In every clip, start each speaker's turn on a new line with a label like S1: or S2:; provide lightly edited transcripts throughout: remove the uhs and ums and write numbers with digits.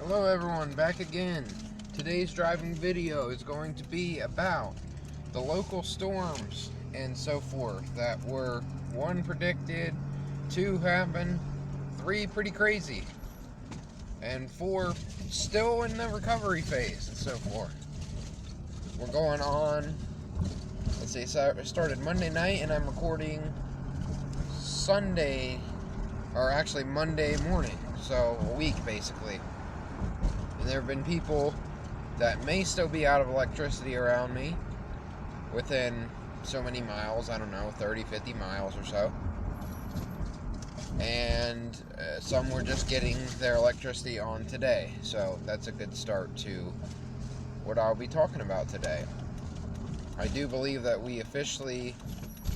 S1: Hello everyone, back again. Today's driving video is going to be about the local storms and so forth that were 1 predicted, 2 happened, 3 pretty crazy, and 4 still in the recovery phase and so forth. We're going on, let's see, so I started Monday night and I'm recording Sunday, or actually Monday morning, so a week basically. And there have been people that may still be out of electricity around me within so many miles, I don't know, 30, 50 miles or so. And some were just getting their electricity on today. So that's a good start to what I'll be talking about today. I do believe that we officially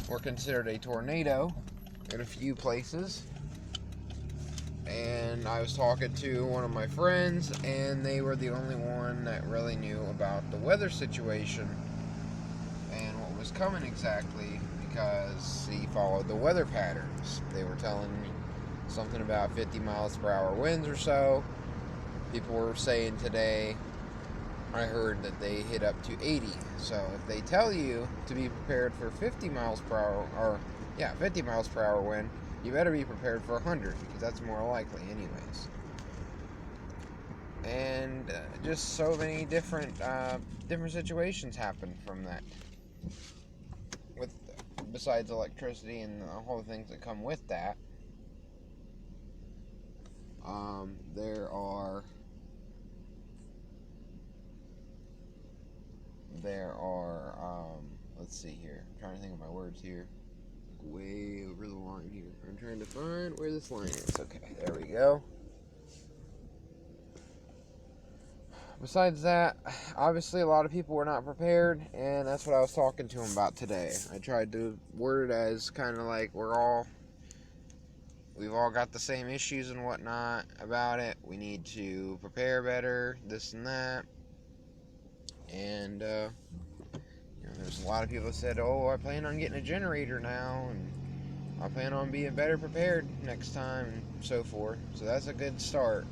S1: were considered a tornado in a few places. And I was talking to one of my friends, and they were the only one that really knew about the weather situation and what was coming exactly, because he followed the weather patterns. They were telling me something about 50 miles per hour winds or so. People were saying today, I heard that they hit up to 80. So if they tell you to be prepared for 50 miles per hour, or 50 miles per hour wind, you better be prepared for 100, because that's more likely anyways. And just so many different situations happen from that, with besides electricity and all the things that come with that. There are let's see here, I'm trying to think of my words here, way over the line here. I'm trying to find where this line is. Okay, there we go. Besides that, obviously a lot of people were not prepared, and that's what I was talking to them about today. I tried to word it as kind of like we've all got the same issues and whatnot about it. We need to prepare better, this and that. And there's a lot of people that said, "Oh, I plan on getting a generator now, and I plan on being better prepared next time," and so forth. So that's a good start.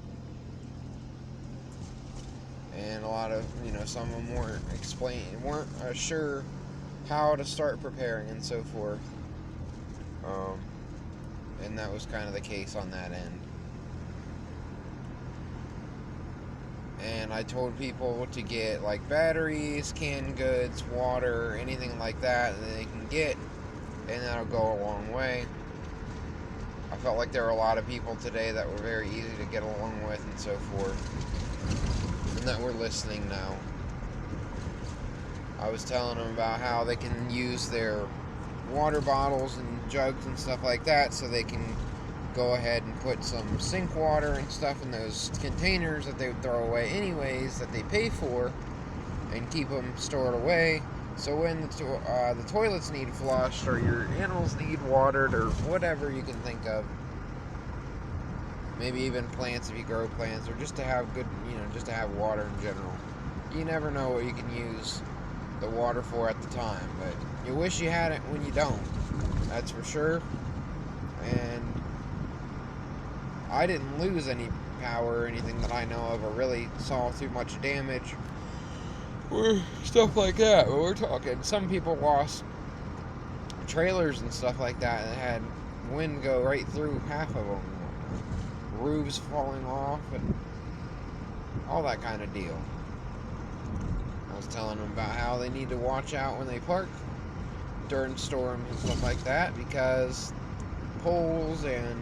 S1: And a lot of, some of them weren't sure how to start preparing and so forth. And that was kind of the case on that end. And I told people to get like batteries, canned goods, water, anything like that they can get, and that'll go a long way. I felt like there were a lot of people today that were very easy to get along with and so forth, and that were listening now. I was telling them about how they can use their water bottles and jugs and stuff like that, so they can go ahead and put some sink water and stuff in those containers that they would throw away anyways, that they pay for, and keep them stored away. So when the toilets need flushed, or your animals need watered, or whatever you can think of, maybe even plants if you grow plants, or just to have good, just to have water in general. You never know what you can use the water for at the time, but you wish you had it when you don't. That's for sure. And I didn't lose any power or anything that I know of, or really saw too much damage or stuff like that. But we're talking, some people lost trailers and stuff like that, and had wind go right through half of them, roofs falling off, and all that kind of deal. I was telling them about how they need to watch out when they park during storms and stuff like that, because poles and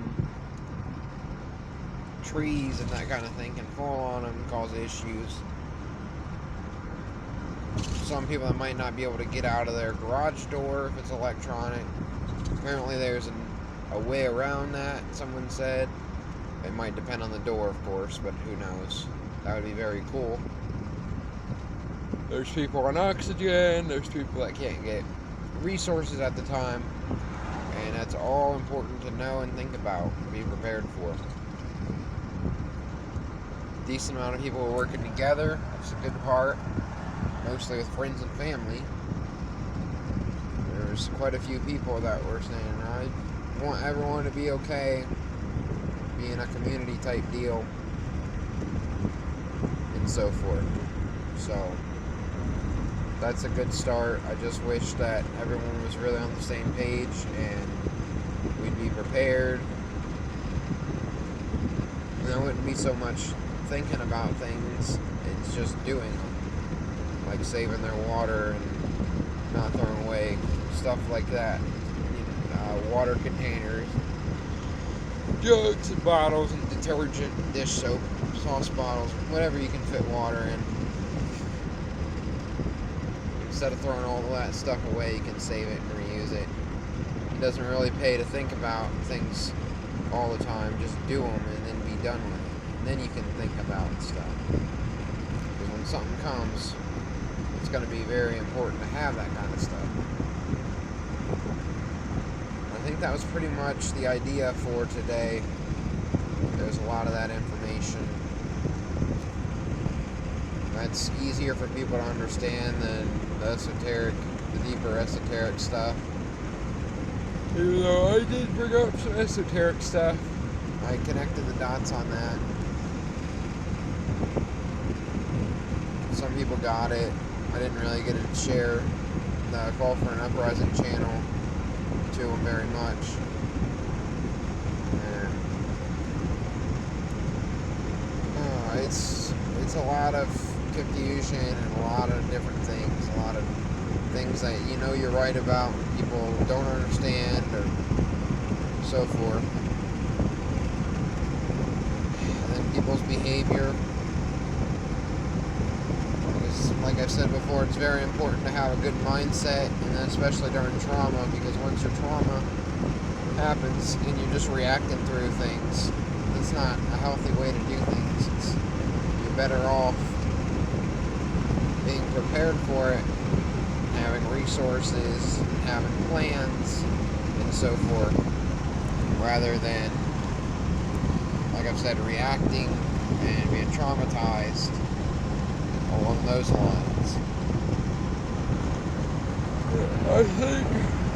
S1: trees and that kind of thing can fall on them and cause issues. Some people that might not be able to get out of their garage door if it's electronic. Apparently there's a way around that, someone said. It might depend on the door, of course, but who knows. That would be very cool. There's people on oxygen, there's people that can't get resources at the time, and that's all important to know and think about and be prepared for. Decent amount of people were working together. That's a good part, mostly with friends and family. There's quite a few people that were saying, I want everyone to be okay, being a community type deal. and so forth. So that's a good start. I just wish that everyone was really on the same page and we'd be prepared. And there wouldn't be so much thinking about things, it's just doing them. Like saving their water and not throwing away stuff like that. Water containers, jugs and bottles, and detergent, dish soap, sauce bottles, whatever you can fit water in. Instead of throwing all of that stuff away, you can save it and reuse it. It doesn't really pay to think about things all the time. Just do them and then be done with it. And then you can think about stuff. Because when something comes, it's going to be very important to have that kind of stuff. I think that was pretty much the idea for today. There's a lot of that information. That's easier for people to understand than the esoteric, the deeper esoteric stuff. Even though I did bring up some esoteric stuff, I connected the dots on that. Some people got it. I didn't really get to share the Call for an Uprising channel to them very much. And it's a lot of confusion and a lot of different things, a lot of things that you know you're right about, people don't understand or so forth. And then people's behavior. Because, like I've said before, it's very important to have a good mindset, and then especially during trauma, because once your trauma happens and you're just reacting through things, it's not a healthy way to do things. You're better off being prepared for it, having resources, having plans, and so forth, rather than, like I've said, reacting and being traumatized along those lines. I think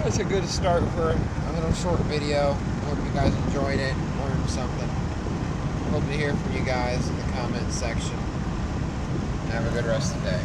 S1: that's a good start for a little short video. Hope you guys enjoyed it, learned something. Hope to hear from you guys in the comments section. Have a good rest of the day.